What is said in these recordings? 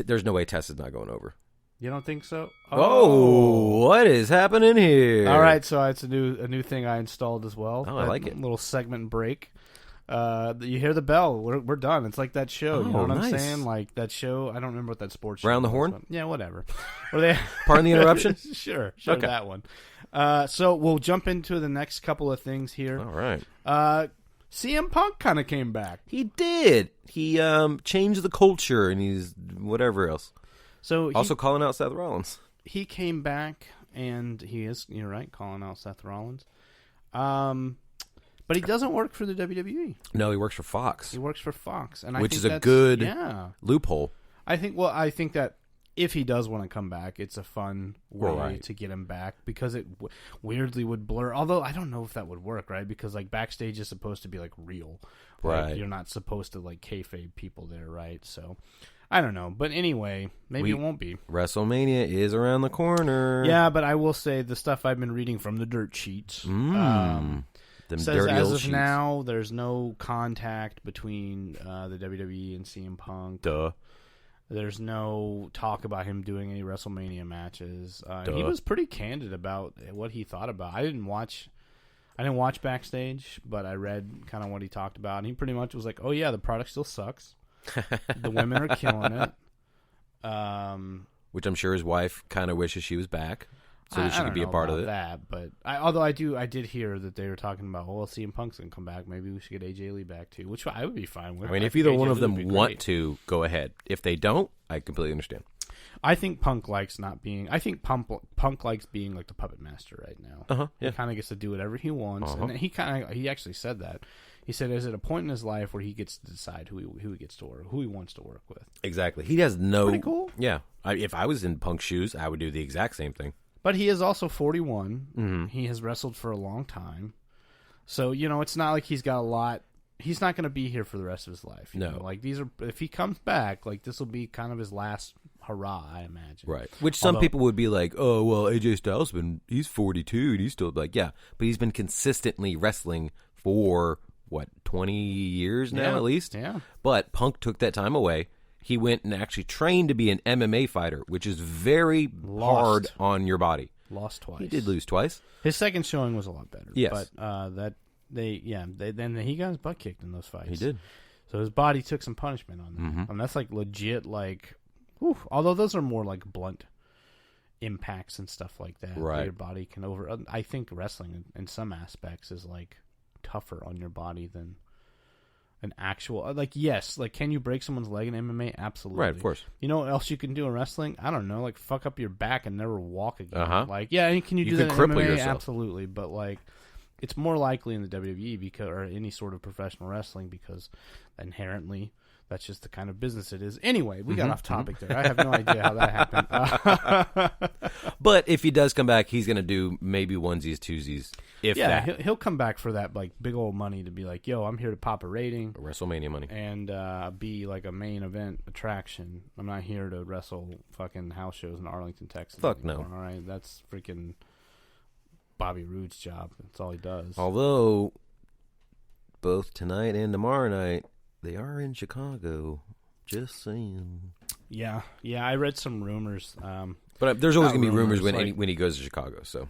There's no way Tessa's not going over. You don't think so? Oh, what is happening here? All right, so it's a new thing I installed as well. Oh, I like it. Little segment break. You hear the bell. We're done. It's like that show. You know what I'm saying? Like that show. I don't remember what that sports show Round the was, Horn? but yeah, whatever. They Pardon the interruption? Sure, Okay. that one. So we'll jump into the next couple of things here. All right. CM Punk kind of came back. He did. He changed the culture, and he's whatever else. So Also calling out Seth Rollins. he came back, and he is, you're right, calling out Seth Rollins. But he doesn't work for the WWE. No, he works for Fox. He works for Fox, and Which I think is a that's, good loophole. I think that if he does want to come back, it's a fun way to get him back, because it weirdly would blur. Although I don't know if that would work, right? Because like backstage is supposed to be like real, right? Like, you're not supposed to like kayfabe people there, right? So I don't know, but anyway, maybe it won't be. WrestleMania is around the corner. Yeah, but I will say the stuff I've been reading from the dirt sheets. Them Says dirty as old of sheets. now, there's no contact between the WWE and CM Punk. Duh. There's no talk about him doing any WrestleMania matches. Duh. He was pretty candid about what he thought about. I didn't watch backstage, but I read kind of what he talked about, and he pretty much was like, "Oh yeah, the product still sucks. The women are killing it." Which I'm sure his wife kind of wishes she was back, so that she could be a part of it. That, but I did hear that they were talking about, well, CM Punk's gonna come back. Maybe we should get AJ Lee back too, which I would be fine with. I mean, if think either AJ one of Lee them would be want great. to, go ahead. If they don't, I completely understand. I think Punk likes not being. I think Punk likes being like the puppet master right now. Yeah. He kind of gets to do whatever he wants, Uh-huh. and he actually said that. He said, "Is it a point in his life where he gets to decide who he gets to work, who he wants to work with?" Exactly. He has no. Pretty cool. Yeah. If I was in Punk's shoes, I would do the exact same thing. But he is also 41. Mm-hmm. He has wrestled for a long time, so it's not like he's got a lot. He's not going to be here for the rest of his life. You know? Like these are. If he comes back, like this will be kind of his last hurrah, I imagine. Right. Which some people would be like, "Oh, well, AJ Styles he's 42 and he's still like, yeah, but he's been consistently wrestling for what 20 years now at least." Yeah. But Punk took that time away. He went and actually trained to be an MMA fighter, which is very hard on your body. Lost twice. He did lose twice. His second showing was a lot better. Yes. But then he got his butt kicked in those fights. He did. So his body took some punishment on that. Mm-hmm. And that's like legit, like, whew, although those are more like blunt impacts and stuff like that. Right. Your body can I think wrestling in some aspects is like tougher on your body than an actual, like, yes, like, can you break someone's leg in MMA? Absolutely. Right, of course. You know what else you can do in wrestling? I don't know, like, fuck up your back and never walk again. Uh-huh. Like, yeah, can you do could that in cripple MMA? yourself. Absolutely, but like, it's more likely in the WWE because, or any sort of professional wrestling, because inherently that's just the kind of business it is. Anyway, we got off topic there. I have no idea how that happened. But if he does come back, he's going to do maybe onesies, twosies, if that. He'll come back for that like big old money to be like, yo, I'm here to pop a rating. WrestleMania money. And be like a main event attraction. I'm not here to wrestle fucking house shows in Arlington, Texas. Fuck no. All right, that's freaking Bobby Roode's job. That's all he does. Although, both tonight and tomorrow night, they are in Chicago. Just saying. Yeah. I read some rumors. But there's always Not going to be rumors rumors, when he goes to Chicago. So,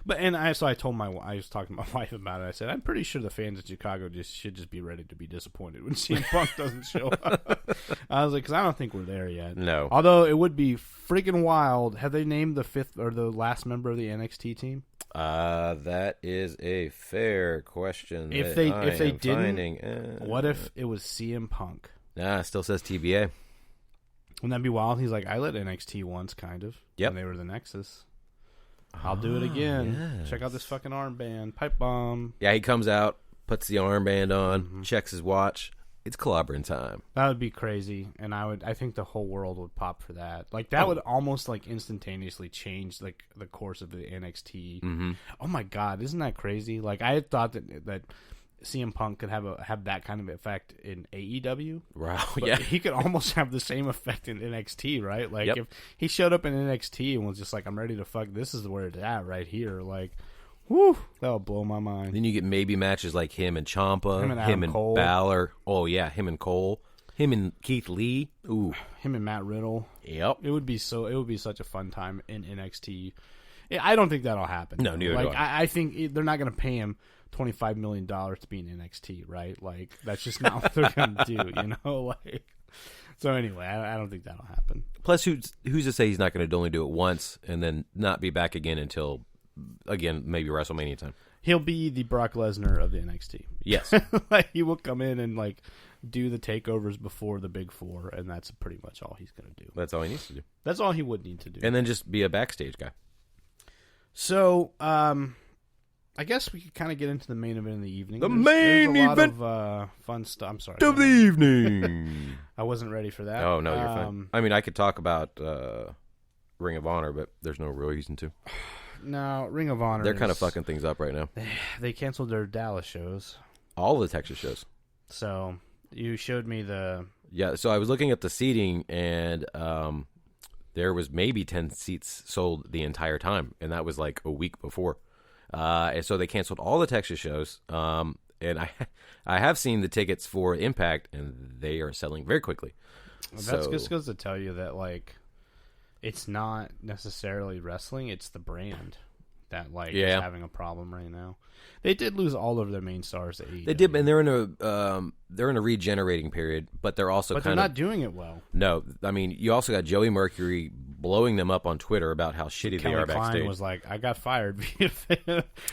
I told I was talking to my wife about it. I said, I'm pretty sure the fans of Chicago should just be ready to be disappointed when CM Punk doesn't show up. I was like, because I don't think we're there yet. No. Although it would be freaking wild. Have they named the fifth or the last member of the NXT team? That is a fair question. If they didn't, finding, what if it was CM Punk? Nah, it still says TBA. Wouldn't that be wild? He's like, I led NXT once, kind of. Yep. When they were the Nexus. I'll do it again. yes. Check out this fucking armband. Pipe bomb. Yeah, he comes out, puts the armband on, checks his watch. It's clobbering time. That would be crazy, and I think the whole world would pop for that. Like that would almost like instantaneously change like the course of the NXT. Mm-hmm. Oh my god, isn't that crazy? Like I had thought that CM Punk could have that kind of effect in AEW. Wow, But yeah. he could almost have the same effect in NXT, right? Like Yep. if he showed up in NXT and was just like, I'm ready to fuck, this is where it's at right here. Like, whew, that would blow my mind. Then you get maybe matches like him and Ciampa, Him and Adam Cole. Balor. Oh, yeah, him and Cole. Him and Keith Lee. Ooh. Him and Matt Riddle. Yep. It would be such a fun time in NXT. I don't think that'll happen. No, neither do I. I think they're not going to pay him $25 million to be in NXT, right? Like, that's just not what they're going to do, you know? Like, so anyway, I don't think that'll happen. Plus, who's to say he's not going to only do it once and then not be back again until, again, maybe WrestleMania time? He'll be the Brock Lesnar of the NXT. Yes. Like, he will come in and, like, do the takeovers before the Big Four, and that's pretty much all he's going to do. That's all he needs to do. That's all he would need to do. And then just be a backstage guy. So, I guess we could kind of get into the main event of the evening. There's a lot of fun stuff. I'm sorry. Of the evening. I wasn't ready for that. Oh, no, you're fine. I mean, I could talk about Ring of Honor, but there's no real reason to. No, Ring of Honor. They're kind of fucking things up right now. They canceled their Dallas shows. All the Texas shows. So, you showed me the... Yeah, so I was looking at the seating, and there was maybe 10 seats sold the entire time, and that was like a week before. And so they canceled all the Texas shows, and I have seen the tickets for Impact, and they are selling very quickly. That's just goes to tell you that, like, it's not necessarily wrestling, it's the brand that, like, is having a problem right now. They did lose all of their main stars at AEW. They did, and they're in a regenerating period, but they're also they're not doing it well. No, I mean, you also got Joey Mercury blowing them up on Twitter about how shitty they are backstage. Klein was like, I got fired.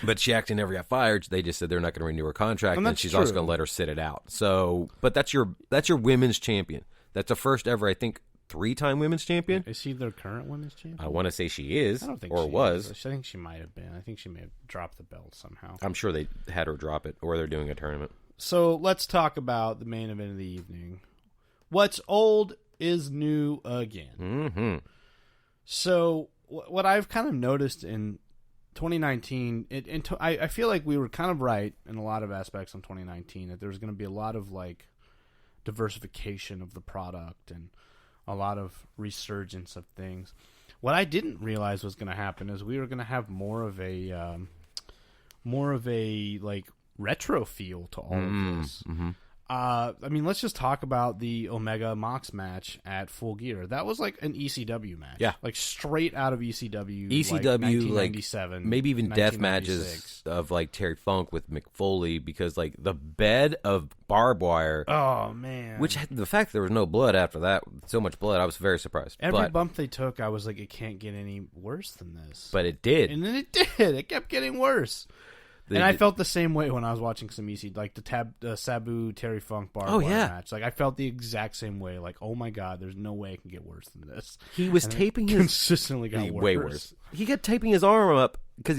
But she actually never got fired. They just said they're not going to renew her contract, and she's also going to let her sit it out. So, but that's your women's champion. That's the first ever, I think, 3-time women's champion. Is she their current women's champion? I want to say she is. I don't think or she was. Is. I think she might have been. I think she may have dropped the belt somehow. I'm sure they had her drop it, or they're doing a tournament. So let's talk about the main event of the evening. What's old is new again. Mm-hmm. So what I've kind of noticed in 2019, I feel like we were kind of right in a lot of aspects on 2019, that there's going to be a lot of, like, diversification of the product and a lot of resurgence of things. What I didn't realize was going to happen is we were going to have more of a like retro feel to all of this. Mm-hmm. I mean, let's just talk about the Omega Mox match at Full Gear. That was like an ECW match. Yeah. Like straight out of ECW. ECW, like maybe even death matches of like Terry Funk with Mick Foley, because like the bed of barbed wire. Oh, man. Which, the fact that there was no blood after that, so much blood, I was very surprised. Every bump they took, I was like, it can't get any worse than this. But it did. And then it did. It kept getting worse. I felt the same way when I was watching some EC, like the Sabu Terry Funk barbed wire match. Like, I felt the exact same way. Like, oh my god, there's no way it can get worse than this. He was taping his consistently got worse. Way worse. He kept taping his arm up because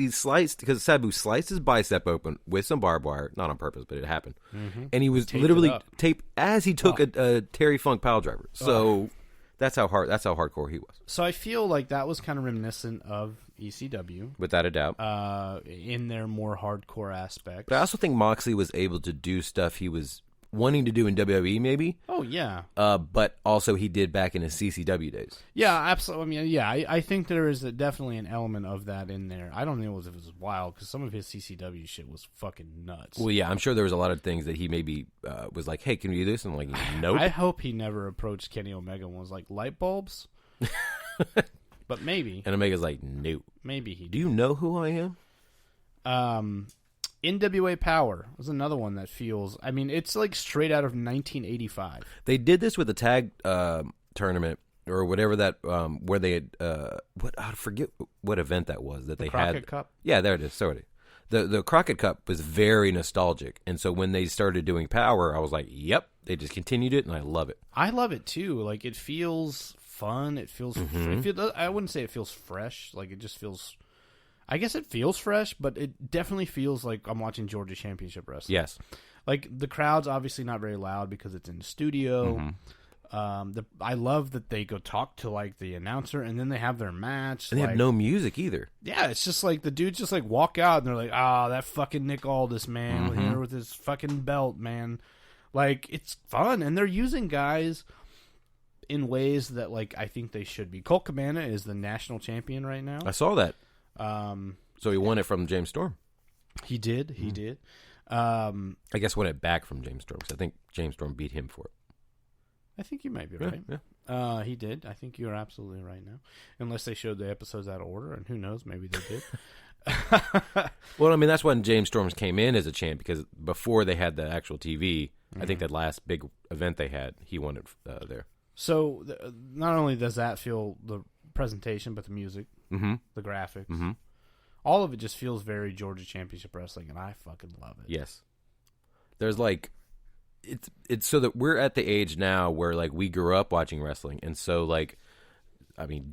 Sabu sliced his bicep open with some barbed wire, not on purpose, but it happened. Mm-hmm. And he was literally taped as he took a Terry Funk pile driver. So that's how hardcore he was. So I feel like that was kind of reminiscent of ECW, without a doubt, in their more hardcore aspects. But I also think Moxley was able to do stuff he was wanting to do in WWE, maybe. Oh yeah. But also he did back in his CCW days. Yeah, absolutely. I mean, yeah, I think there is definitely an element of that in there. I don't know if it was wild, because some of his CCW shit was fucking nuts. Well, yeah, I'm sure there was a lot of things that he maybe was like, "Hey, can we do this?" And I'm like, nope. I hope he never approached Kenny Omega and was like, "Light bulbs." But maybe. And Omega's like, nope. Maybe he did. Do you know who I am? NWA Power was another one that feels... I mean, it's like straight out of 1985. They did this with the tag tournament, or whatever that... where they had... I forget what event that was that they had. The Crockett Cup? Yeah, there it is. Sorry. The Crockett Cup was very nostalgic. And so when they started doing Power, I was like, yep. They just continued it, and I love it. I love it, too. Like, it feels... fun. It feels. I wouldn't say it feels fresh. Like, it just feels. I guess it feels fresh, but it definitely feels like I'm watching Georgia Championship Wrestling. Yes. Like, the crowd's obviously not very loud because it's in the studio. Mm-hmm. I love that they go talk to, like, the announcer, and then they have their match. And they have no music either. Yeah, it's just like the dudes just like walk out and they're like, that fucking Nick Aldis, man, here with his fucking belt, man. Like, it's fun, and they're using guys in ways that, like, I think they should be. Colt Cabana is the national champion right now. I saw that. So he won it from James Storm. He did. He did. I guess won it back from James Storm, because I think James Storm beat him for it. I think you might be Yeah, right. yeah. He did. I think you're absolutely right now. Unless they showed the episodes out of order, and who knows, maybe they did. Well, I mean, that's when James Storms came in as a champ, because before they had the actual TV, I think that last big event they had, he won it there. So not only does that feel the presentation, but the music, Mm-hmm. the graphics, Mm-hmm. all of it just feels very Georgia Championship Wrestling, and I fucking love it. Yes. There's like, it's so that we're at the age now where like we grew up watching wrestling, and so like, I mean,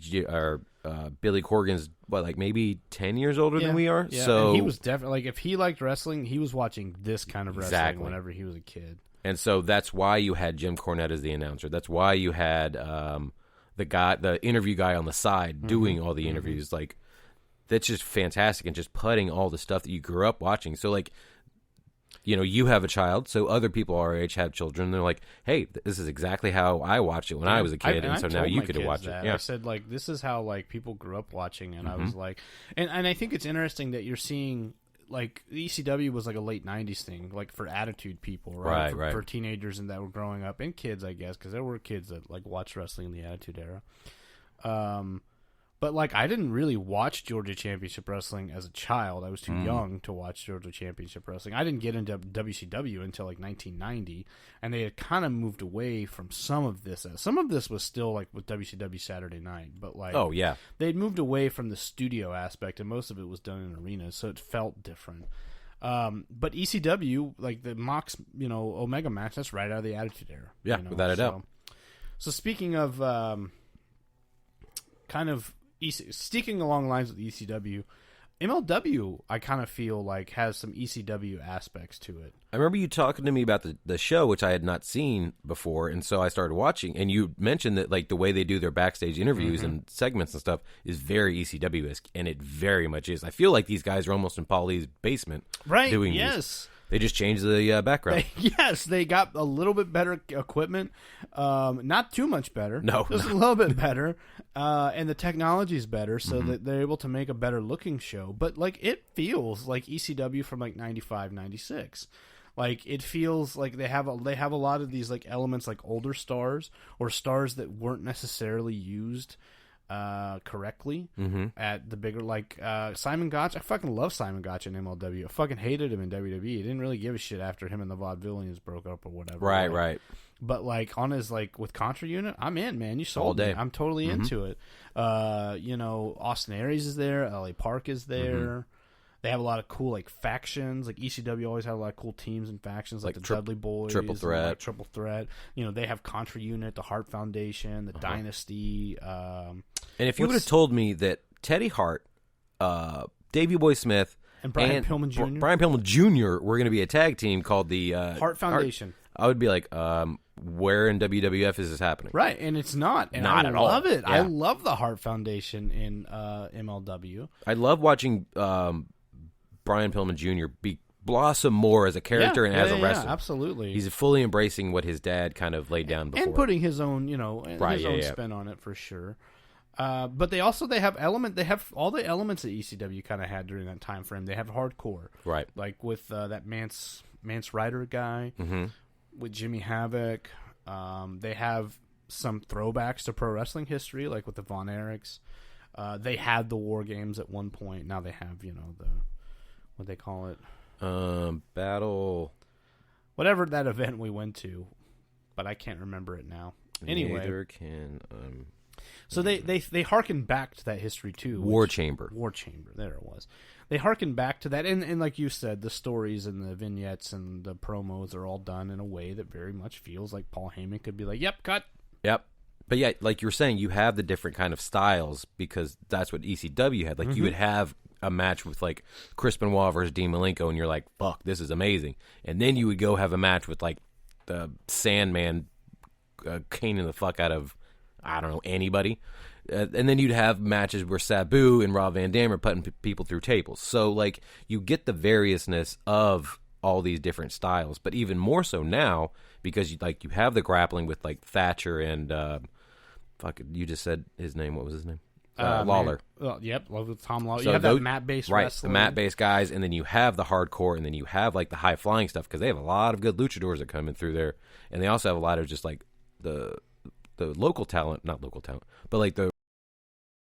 Billy Corgan's what, like maybe 10 years older than we are. Yeah, So and he was definitely like, if he liked wrestling, he was watching this kind of wrestling Exactly. whenever he was a kid. And so that's why you had Jim Cornette as the announcer. That's why you had the interview guy on the side doing all the interviews. Like, that's just fantastic, and just putting all the stuff that you grew up watching. So like, you know, you have a child, so other people our age have children. And they're like, hey, this is exactly how I watched it when I was a kid, and so now you could watch it. Yeah. I said, like, this is how like people grew up watching, and I was like, and I think it's interesting that you're seeing, like, the ECW was like a late 90s thing, like for attitude people, right? Right. For teenagers and that were growing up, and kids, I guess, because there were kids that like watched wrestling in the Attitude Era. But like, I didn't really watch Georgia Championship Wrestling as a child. I was too young to watch Georgia Championship Wrestling. I didn't get into WCW until like 1990, and they had kind of moved away from some of this. Some of this was still like with WCW Saturday Night, but like, Oh yeah. they'd moved away from the studio aspect, and most of it was done in arenas, so it felt different. But ECW, like the Mox, Omega match, that's right out of the Attitude Era. Yeah, without a doubt. So speaking of kind of sticking along lines with ECW, MLW, I kind of feel like has some ECW aspects to it. I remember you talking to me about the show, which I had not seen before, and so I started watching. And you mentioned that like the way they do their backstage interviews and segments and stuff is very ECW-esque, and it very much is. I feel like these guys are almost in Paulie's basement, Right? doing Yes. these. They just changed the background. Yes, they got a little bit better equipment. Not too much better. No, just a little bit better. And the technology's better, so that they're able to make a better looking show. But like, it feels like ECW from like 95, 96. Like, it feels like they have a lot of these like elements, like older stars or stars that weren't necessarily used correctly at the bigger, like Simon Gotch. I fucking love Simon Gotch in MLW. I fucking hated him in WWE. I didn't really give a shit after him and the Vaudevillians broke up or whatever. Right. But like on his like with Contra Unit, I'm in, man. You sold All day. me. I'm totally into it. Austin Aries is there. LA Park is there. They have a lot of cool like factions. Like ECW always had a lot of cool teams and factions, like the Dudley Boys, Triple Threat. and, like, Triple Threat. They have Contra Unit, the Hart Foundation, the Dynasty. And if you would have told me that Teddy Hart, Davey Boy Smith, And Brian Pillman Jr.? Brian Pillman Jr. were going to be a tag team called the Hart Foundation. I would be like, where in WWF is this happening? Right, and it's not. And Not I at all. love it. Yeah. I love the Hart Foundation in MLW. I love watching Brian Pillman Jr. blossom more as a character and as a wrestler. Yeah, absolutely. He's fully embracing what his dad kind of laid down before. And putting his own, Right, spin on it for sure. But they have all the elements that ECW kind of had during that time frame. They have hardcore, Right. like with that Mance Ryder guy, with Jimmy Havoc. They have some throwbacks to pro wrestling history, like with the Von Erichs. They had the War Games at one point. Now they have, the what they call it, Battle. whatever that event we went to, but I can't remember it now. Anyway, Neither can so they harken back to that history too. War Chamber. War Chamber. There it was. They harken back to that, and like you said, the stories and the vignettes and the promos are all done in a way that very much feels like Paul Heyman could be like, "Yep, cut." Yep. But yeah, like you were saying, you have the different kind of styles because that's what ECW had. Like you would have a match with like Chris Benoit versus Dean Malenko, and you're like, "Fuck, this is amazing." And then you would go have a match with like the Sandman caning the fuck out of, I don't know, anybody. And then you'd have matches where Sabu and Rob Van Dam are putting people through tables. So like you get the variousness of all these different styles, but even more so now because you have the grappling with like Thatcher and you just said his name. What was his name? Lawler. Yep, love with Tom Lawler. So you have those, that mat-based right, wrestling. the mat-based guys, and then you have the hardcore, and then you have like the high-flying stuff because they have a lot of good luchadors that come in through there, and they also have a lot of just like the local talent, not local talent, but like the